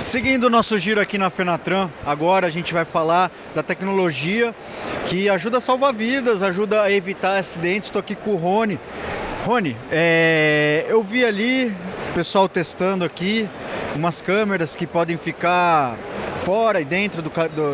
Seguindo o nosso giro aqui na Fenatran, agora a gente vai falar da tecnologia que ajuda a salvar vidas, ajuda a evitar acidentes. Estou aqui com o Rony. Rony, eu vi ali o pessoal testando aqui umas câmeras que podem ficar fora e dentro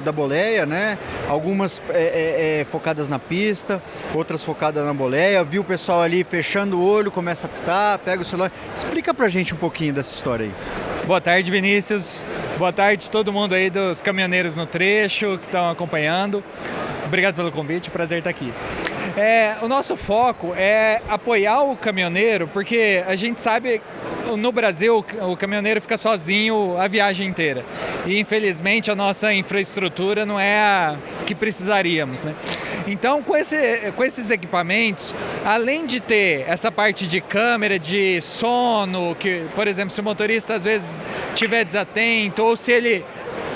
da boleia, né? Algumas focadas na pista, outras focadas na boleia. Vi o pessoal ali fechando o olho, começa a apitar, pega o celular. Explica pra gente um pouquinho dessa história aí. Boa tarde, Vinícius. Boa tarde todo mundo aí dos caminhoneiros no trecho que estão acompanhando. Obrigado pelo convite, prazer estar aqui. O nosso foco é apoiar o caminhoneiro, porque a gente sabe, no Brasil, o caminhoneiro fica sozinho a viagem inteira. E, infelizmente, a nossa infraestrutura não é a que precisaríamos, né? Então, com esses equipamentos, além de ter essa parte de câmera, de sono, que, por exemplo, se o motorista às vezes estiver desatento, ou se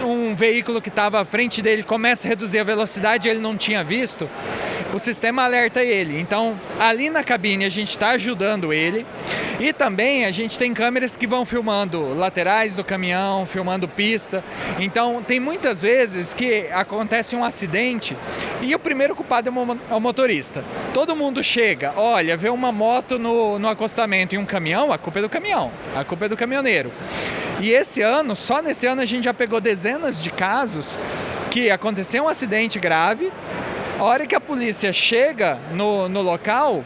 um veículo que estava à frente dele começa a reduzir a velocidade e ele não tinha visto, o sistema alerta ele. Então, ali na cabine a gente está ajudando ele, e também a gente tem câmeras que vão filmando laterais do caminhão, filmando pista. Então, tem muitas vezes que acontece um acidente e o primeiro culpado é o motorista. Todo mundo chega, olha, vê uma moto no acostamento e um caminhão, a culpa é do caminhão, a culpa é do caminhoneiro. E esse ano, só nesse ano, a gente já pegou dezenas de casos que aconteceu um acidente grave. A hora que a polícia chega no local,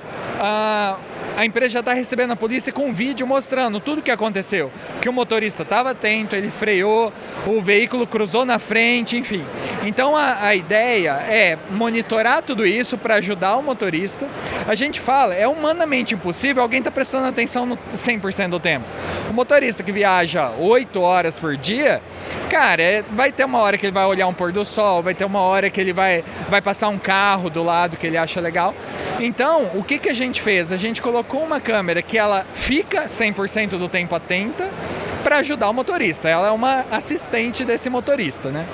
a empresa já está recebendo a polícia com um vídeo mostrando tudo o que aconteceu. Que o motorista estava atento, ele freou, o veículo cruzou na frente, enfim. Então a ideia é monitorar tudo isso para ajudar o motorista. A gente fala, é humanamente impossível alguém estar prestando atenção no 100% do tempo. O motorista que viaja 8 horas por dia, cara, vai ter uma hora que ele vai olhar um pôr do sol, vai ter uma hora que ele vai passar um carro do lado que ele acha legal. Então, o que a gente fez? A gente colocou uma câmera que ela fica 100% do tempo atenta para ajudar o motorista. Ela é uma assistente desse motorista, né?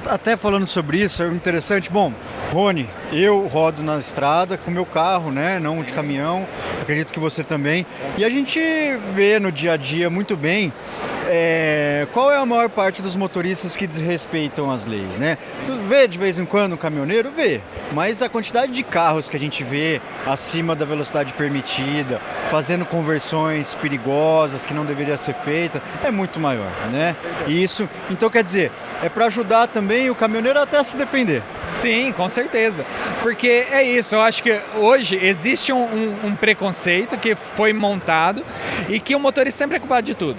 Até falando sobre isso, é interessante. Bom, Rony, eu rodo na estrada com o meu carro, né? Não de caminhão, acredito que você também. E a gente vê no dia a dia muito bem qual é a maior parte dos motoristas que desrespeitam as leis, né? Tu vê de vez em quando um caminhoneiro? Vê, mas a quantidade de carros que a gente vê acima da velocidade permitida, fazendo conversões perigosas que não deveria ser feita, é muito maior, né? E isso, então quer dizer, é para ajudar também o caminhoneiro até a se defender. Sim, com certeza. Porque é isso, eu acho que hoje existe um preconceito que foi montado e que o motorista sempre é culpado de tudo.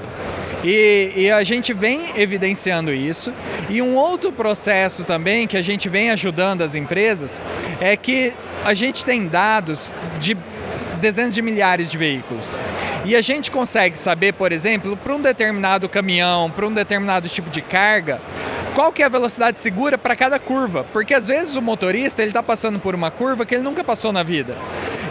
E a gente vem evidenciando isso. E um outro processo também que a gente vem ajudando as empresas é que a gente tem dados de dezenas de milhares de veículos. E a gente consegue saber, por exemplo, para um determinado caminhão, para um determinado tipo de carga, qual que é a velocidade segura para cada curva. Porque às vezes o motorista ele está passando por uma curva que ele nunca passou na vida.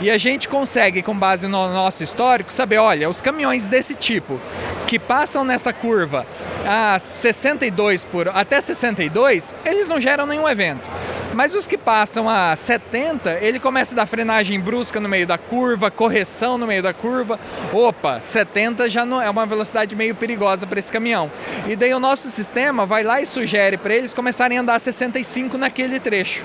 E a gente consegue, com base no nosso histórico, saber, olha, os caminhões desse tipo, que passam nessa curva a 62 até 62, eles não geram nenhum evento. Mas os que passam a 70, ele começa a dar frenagem brusca no meio da curva, correção no meio da curva. Opa, 70 já não é uma velocidade meio perigosa para esse caminhão. E daí o nosso sistema vai lá e sugere para eles começarem a andar 65 naquele trecho.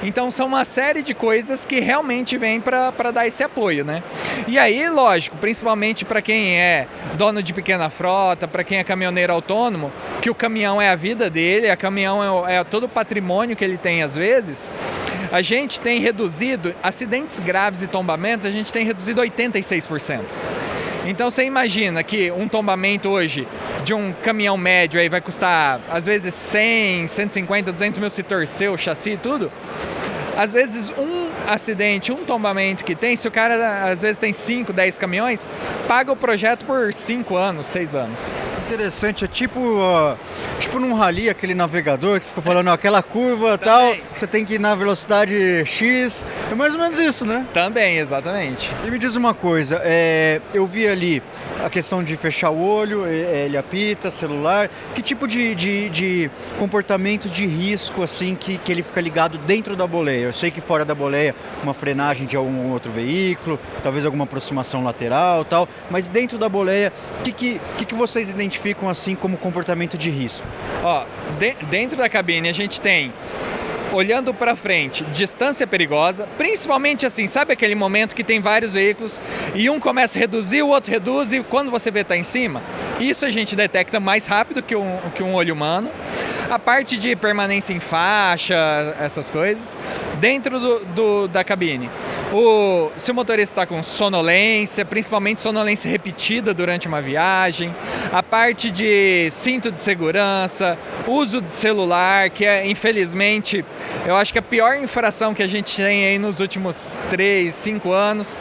Então são uma série de coisas que realmente vêm para dar esse apoio, né? E aí, lógico, principalmente para quem é dono de pequena frota, para quem é caminhoneiro autônomo, que o caminhão é a vida dele, o caminhão é todo o patrimônio que ele tem às vezes, a gente tem reduzido acidentes graves e tombamentos, a gente tem reduzido 86%. Então você imagina que um tombamento hoje de um caminhão médio aí vai custar às vezes 100, 150, 200 mil se torcer o chassi e tudo. Às vezes um acidente, um tombamento que tem, se o cara às vezes tem 5, 10 caminhões, paga o projeto por 5 anos, 6 anos. Interessante, é tipo num rally, aquele navegador que fica falando, aquela curva tal, você tem que ir na velocidade X, é mais ou menos isso, né? Também, exatamente. E me diz uma coisa, eu vi ali a questão de fechar o olho, ele apita, celular, que tipo de comportamento de risco assim que ele fica ligado dentro da boleia? Eu sei que fora da boleia boleia, uma frenagem de algum outro veículo, talvez alguma aproximação lateral, tal. Mas dentro da boleia, o que vocês identificam assim como comportamento de risco? Ó, dentro da cabine a gente tem, olhando para frente, distância perigosa, principalmente assim, sabe aquele momento que tem vários veículos e um começa a reduzir, o outro reduz e quando você vê tá em cima? Isso a gente detecta mais rápido que um olho humano. A parte de permanência em faixa, essas coisas, dentro da cabine. Se o motorista está com sonolência, principalmente sonolência repetida durante uma viagem, a parte de cinto de segurança, uso de celular, que é, infelizmente, eu acho que a pior infração que a gente tem aí nos últimos 3, 5 anos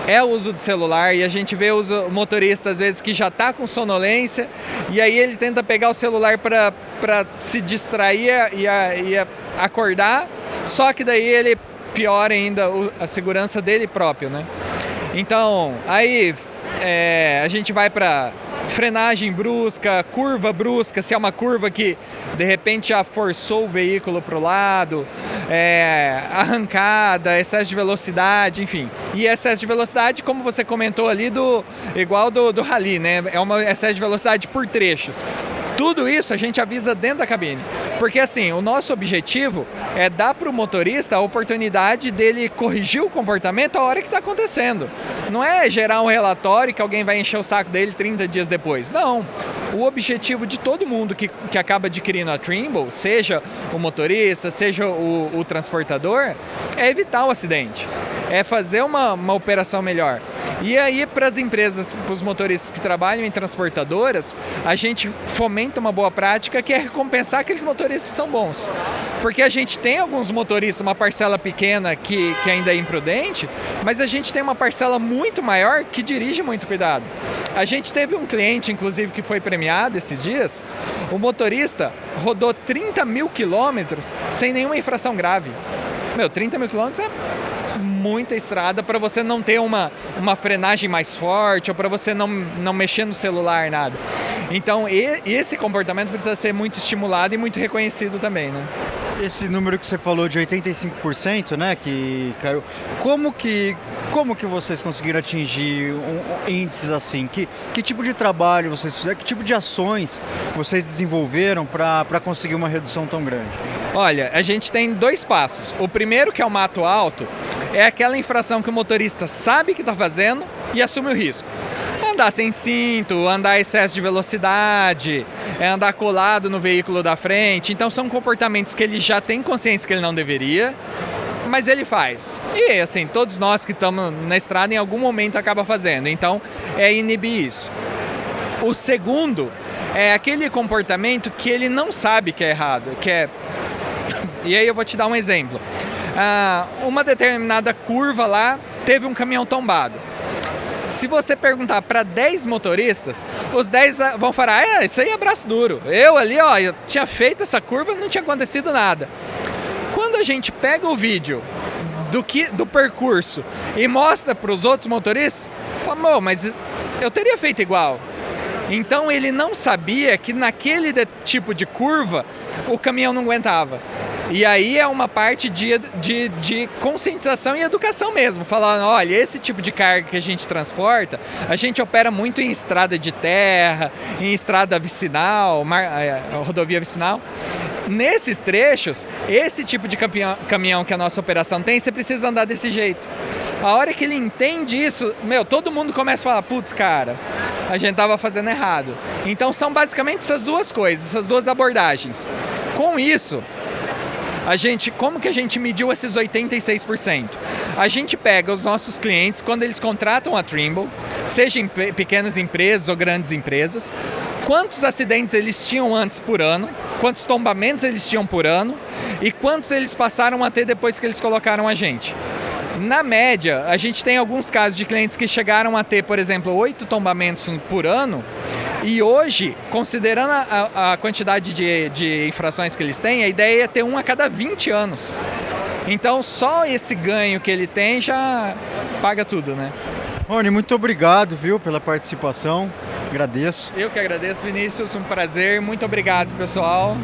é o uso de celular, e a gente vê o motorista às vezes que já está com sonolência e aí ele tenta pegar o celular para se distrair e acordar, só que daí ele piora ainda a segurança dele próprio, né? Então, aí a gente vai para frenagem brusca, curva brusca, se é uma curva que de repente já forçou o veículo para o lado, arrancada, excesso de velocidade, enfim. E excesso de velocidade, como você comentou ali, igual do rally, né? É um excesso de velocidade por trechos. Tudo isso a gente avisa dentro da cabine, porque assim, o nosso objetivo é dar para o motorista a oportunidade dele corrigir o comportamento a hora que está acontecendo. Não é gerar um relatório que alguém vai encher o saco dele 30 dias depois. Não. O objetivo de todo mundo que acaba adquirindo a Trimble, seja o motorista, seja o transportador, é evitar o acidente, é fazer uma operação melhor. E aí, para as empresas, para os motoristas que trabalham em transportadoras, a gente fomenta uma boa prática que é recompensar aqueles motoristas que são bons. Porque a gente tem alguns motoristas, uma parcela pequena que ainda é imprudente, mas a gente tem uma parcela muito maior que dirige muito cuidado. A gente teve um cliente, inclusive, que foi premiado esses dias. O motorista rodou 30 mil quilômetros sem nenhuma infração grave. 30 mil quilômetros é muita estrada para você não ter uma frenagem mais forte ou para você não mexer no celular, nada. Então, esse comportamento precisa ser muito estimulado e muito reconhecido também, né? Esse número que você falou de 85%, né, que caiu, como que vocês conseguiram atingir índices assim? Que tipo de trabalho vocês fizeram? Que tipo de ações vocês desenvolveram para conseguir uma redução tão grande? Olha, a gente tem 2 passos. O primeiro, que é o mato alto, é aquela infração que o motorista sabe que está fazendo e assume o risco. Andar sem cinto, andar excesso de velocidade, andar colado no veículo da frente. Então são comportamentos que ele já tem consciência que ele não deveria, mas ele faz. E assim, todos nós que estamos na estrada em algum momento acaba fazendo. Então é inibir isso. O segundo é aquele comportamento que ele não sabe que é errado, que é... E aí eu vou te dar um exemplo. Uma determinada curva lá teve um caminhão tombado. Se você perguntar para 10 motoristas, os 10 vão falar, isso aí é braço duro. Eu ali, eu tinha feito essa curva, não tinha acontecido nada. Quando a gente pega o vídeo do percurso e mostra para os outros motoristas, amor, mas eu teria feito igual. Então ele não sabia que naquele tipo de curva o caminhão não aguentava. E aí é uma parte de conscientização e educação mesmo, falando, olha, esse tipo de carga que a gente transporta, a gente opera muito em estrada de terra, em estrada vicinal, rodovia vicinal. Nesses trechos, esse tipo de caminhão que a nossa operação tem, você precisa andar desse jeito. A hora que ele entende isso, todo mundo começa a falar, putz, cara, a gente estava fazendo errado. Então são basicamente essas duas coisas, essas duas abordagens. Com isso, como que a gente mediu esses 86%? A gente pega os nossos clientes, quando eles contratam a Trimble, seja em pequenas empresas ou grandes empresas, quantos acidentes eles tinham antes por ano, quantos tombamentos eles tinham por ano e quantos eles passaram a ter depois que eles colocaram a gente. Na média, a gente tem alguns casos de clientes que chegaram a ter, por exemplo, 8 tombamentos por ano. E hoje, considerando a quantidade de infrações que eles têm, a ideia é ter um a cada 20 anos. Então, só esse ganho que ele tem já paga tudo, né? Rony, muito obrigado, viu, pela participação. Agradeço. Eu que agradeço, Vinícius. Um prazer. Muito obrigado, pessoal.